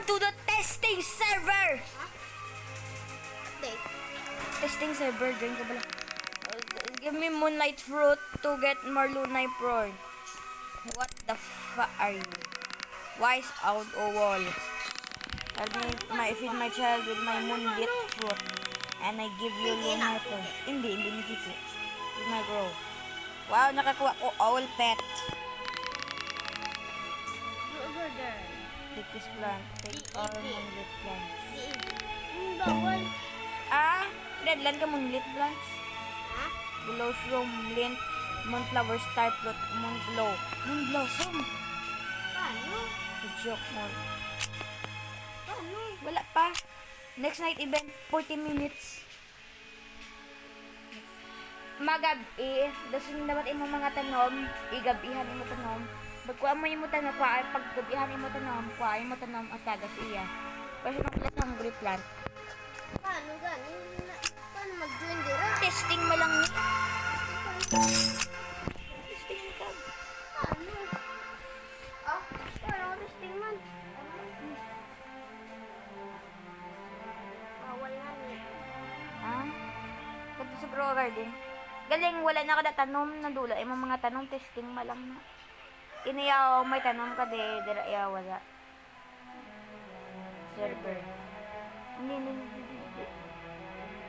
to the testing server! Update. Testing server, join ka pala. Give me moonlight fruit to get more lunay prawn. What the fuck are you? Wise out o wall. Feed my child with my moonlit fruit. And I give you lunay prawns. Hindi nakiki. With my grow. Wow, nakakuha ko owl pet. Over there. Take this plant. Take all moonlit plants. Bawal. Ah, redland ka moonlit plants. Ha? Blossom, lint, moonflower, starfruit, moonblow. Moonblossom. Paano? Joke mo. Paano? Wala pa. Next night event, 40 minutes. Magabi, dasin dapat imo mga tanom, igabihan imo tanom. Pagkuha mo imo tanom, paggabihan imo tanom, kuha imo tanom at tagas iya. Kasi nang class hungry plant. Paano gani? Paano mag-join dira? Testing mo lang ni. Testing ka. Paano? Ah, paano testing man? Bawal nga ni. Ah? Kapag sa grow garden. Galing, wala na kada tanom na dula. Ay mga tanom, testing mo lang na. Iniyaw, may tanom ka de, dira iya wala. Server. Hindi.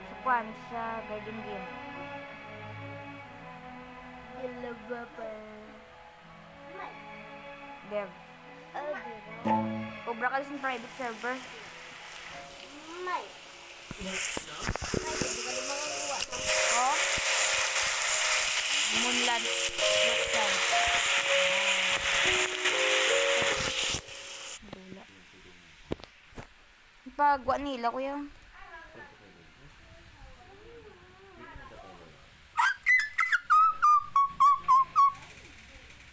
Sa kwan, sa garden game. Ilaba pa. Dev. Ah, dira. Cobra ka sa private server. May. May, hindi ka rin makakuha. Oh? Moonland. Looksan. Dula. Pagwa nila, kuya.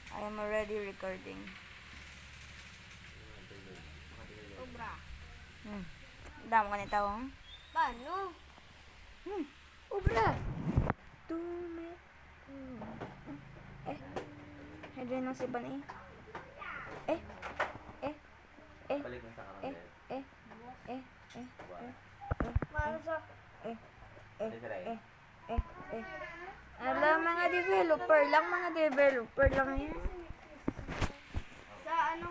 I am already recording. Cobra. Damo ka nito, oh. Paano? Ubra! Tume. Hidrin ng siban eh. Balik mo sa kanan. Paano sa... Alam, mga developer lang yan. Sa ano?